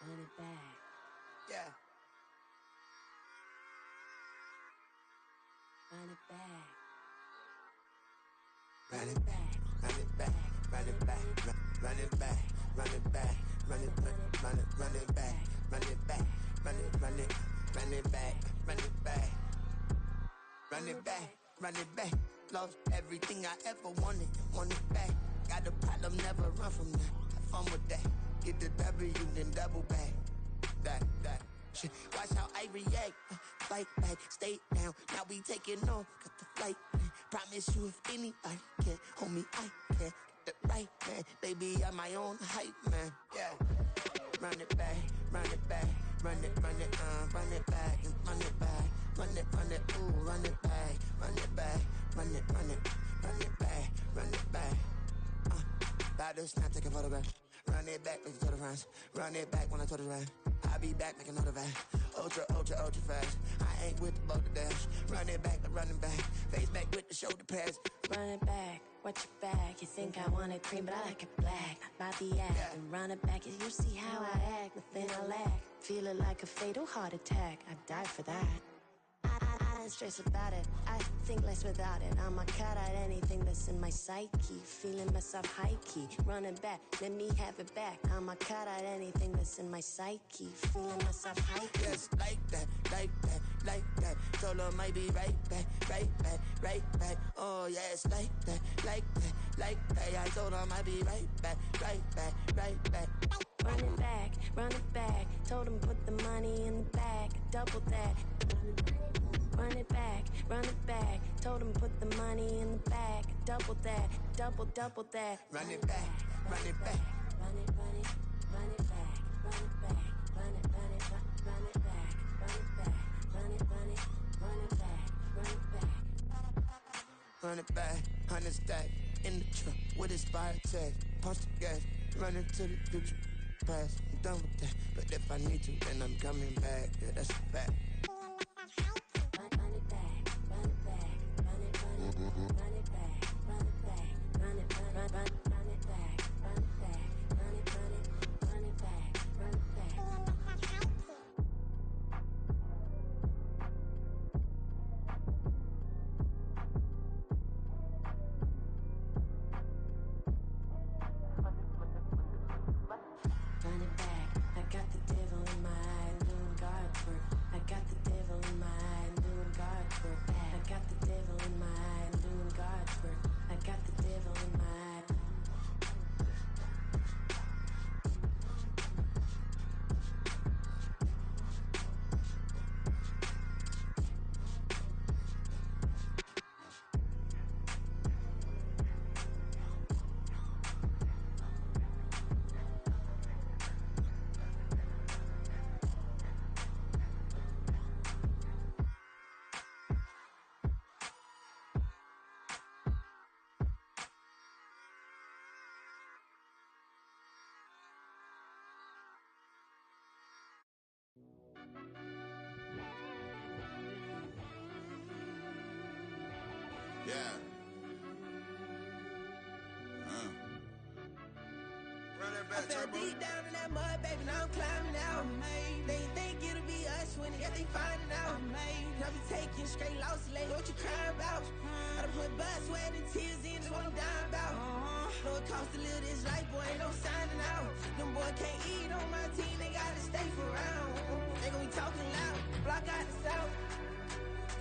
Run it back. Yeah. Run it back. Run it back, run it back, run it back, run it back, run it back, run it back, run it back, run it back, run it back, run it back, run it back, run it back. Lost everything I ever wanted, want it back. Got a problem, never run from that. Have fun with that. Get the W, then double back. That. Shit. Watch how I react. Fight back, stay down. Now we taking on, got the flight. Promise you if anybody can, homie, I can. Get the right man, baby, I'm my own hype man. Yeah. Run it back, run it back, run it back, and run it back, ooh, run it back, run it back, run it back, run it back. About to snap, take a photograph. Run it back, make it to the runs. Run it back when I told it right. I'll be back, make another back. Ultra fast. I ain't with the boat to dash. Run it back, but running back. Face back with the shoulder pads. Run it back, watch your back. You think I want it cream, but I like it black. About the act, Yeah. and run it back. You see how I act, nothing I lack. Feeling like a fatal heart attack. I'd die for that. I don't stress about it. I think less without it. I'ma cut out anything that's in my psyche. Feeling myself high key. Running back, let me have it back. I'ma cut out anything that's in my psyche. Feeling myself high key. Yes, like that. Told her might be right back. Oh, yes, like that. I told her might be right back. Run it back. Told him put the money in the bag. Double that. Run it back. Told him put the money in the bag. Double that. Double that. Run it back. Run it back. Run it back. Run it back. Run it back. Run it back. Run it back. Run it back. run it back, 100 stack, in the trunk with expired tag, pump the gas, running to the future, past, I'm done with that, but if I need to, then I'm coming back, yeah, that's a fact. Run it back, run it back, run it back, run it back, run it back, run it back, run it back, run it back, run it back, run it back. Run it back, I got the devil in my eye, I'm doing guard work. I got the devil in my eye, I'm doing guard work. I got the devil in my eye, I'm doing guard work. I got the devil in my eye. Yeah. Run that back, I fell deep down in that mud, baby, now I'm climbing out. They think it'll be us when they finding out. I be taking straight losses, lady, what you crying about? I done put blood, sweat, and tears in, that's what I'm dying about. Know it costs to live this life, boy, ain't no signing out. Them boy can't eat on my team, they gotta stay for round. They gon' be talking loud, block out the south.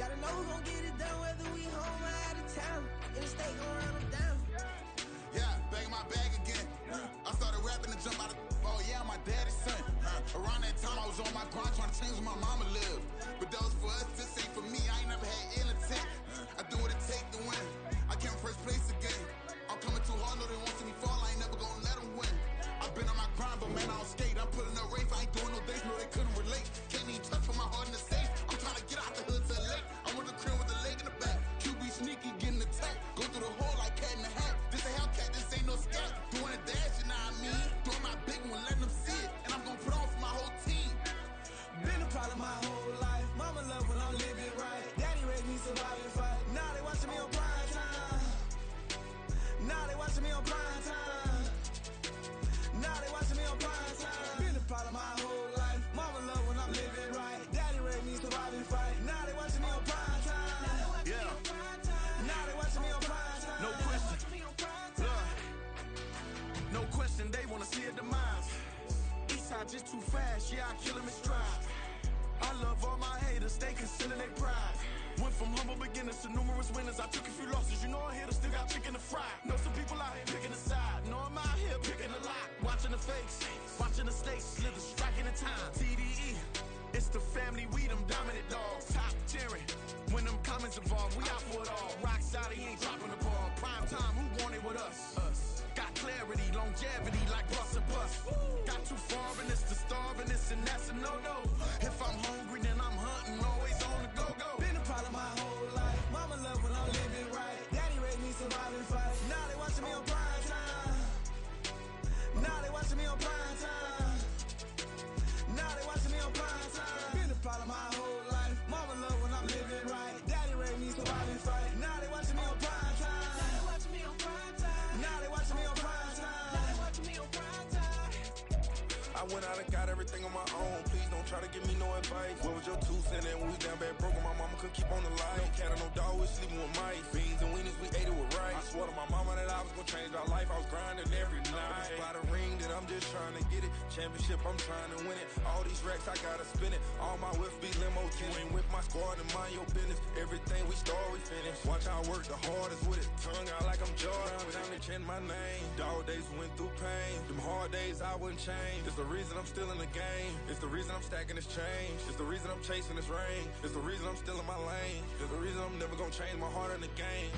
Gotta know who gon' get it done, whether we home or out of town. In the state gon' run them down. Yeah, back in my bag again. I started rapping and jump out of oh yeah, my daddy's son. Around that time I was on my grind trying to change where my mama lived. But that was for us, this ain't for me. I ain't never had ill intent. I do what it take to win. I came first place again. I'm coming too hard, no they won't see me fall. I ain't never gonna let them win. I've been on my grind, but man I don't skate. I'm putting up race, I ain't doing no days, no they couldn't relate. Can't even touch for my heart in the safe. I'm trying to get out the hood to the lake. I'm with the crib with the leg in the back. QB sneaky, getting attacked. Go through the hole like cat in the hat. This a Hellcat, this ain't no scat. Doing a dash, you know what I mean? Doing my big one, letting them see it. And I'm gonna put on for my whole team. Been a problem my whole life. Mama love when I'm living right. Daddy raised me survive and fight. Now they watching me on prime time. Now they watching me on prime time. Now they watching me on prime time. Been a problem my whole life. Mama love when I'm living right. Daddy raised me survive and fight. Now they watching me on prime time. Yeah. Now they watching me on prime time. No question. Look. No question, they wanna see a demise. Eastside just too fast, yeah, I kill him in stride. I love all my haters, they consider they pride. Went from humble beginners to numerous winners. I took a few losses, you know I hit her, still got chicken to fry. Know some people out here picking a side. Know I'm out here picking a lot. Watching the fakes, watching the stakes, slither, striking the time. TDE, it's the family, we them dominant dogs. Top tiering, when them comments involved, we out for it all. Rock solid, he ain't dropping the ball. Prime time, who want it with us? Us. Got clarity, longevity like bus and bus. Got too far in this to starve in this, and that's a no-no. If I'm hungry, then I'm hunting, always on the go-go. Been a problem my whole life. Mama love when I'm living right. Daddy raised me survive and fight. Now they watching me on prime time. Now they watching me on prime time. Now they watching me on prime time. Been a problem my whole life. Mama love when I'm living right. Daddy raised me survive and fight. Now they watching me on prime time. Now they watching me on prime time. Now they watching me on prime time. Now they watching me on prime time. I went out and got everything on my own. Please don't try to give me no advice. What was your 2 cents? And when we down bad broke, my mama couldn't keep on the light. No cat or no dog, we sleeping with mice. Beans and weenies, we ate it with rice. I swore to my mama that I was gonna change my life. I was grinding every night. By the ring that I'm just trying to get it. Championship, I'm trying to win it. All these racks, I gotta spin it. All my whips be limo. You ain't with my squad and mind your business. Everything we start, we finish. Watch how I work the hardest with it. Tongue out like I'm Jordan. Time to change my name. Dog days went through pain. Them hard days I wouldn't change. It's the reason I'm still in the game. It's the reason I'm stacking this change. It's the reason I'm chasing this rain. It's the reason I'm still in my lane. It's the reason I'm never gonna change my heart in the game.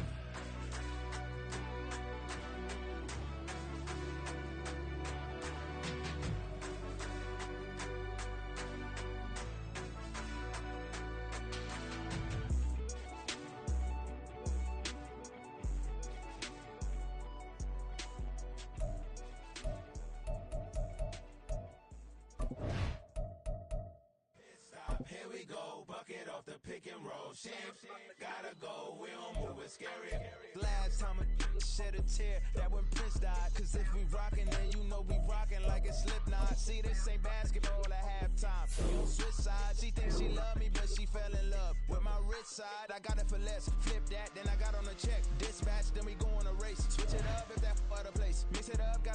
go, bucket off the pick and roll. Shift, gotta go, we don't move it scary. Last time a shed a tear, that when Prince died. Cause if we rockin', then you know we rockin' like a Slipknot. See, this ain't basketball at halftime. You don't switch sides. She thinks she love me, but she fell in love with my rich side. I got it for less. Flip that, then I got on a check. Dispatch, then we go on a race. Switch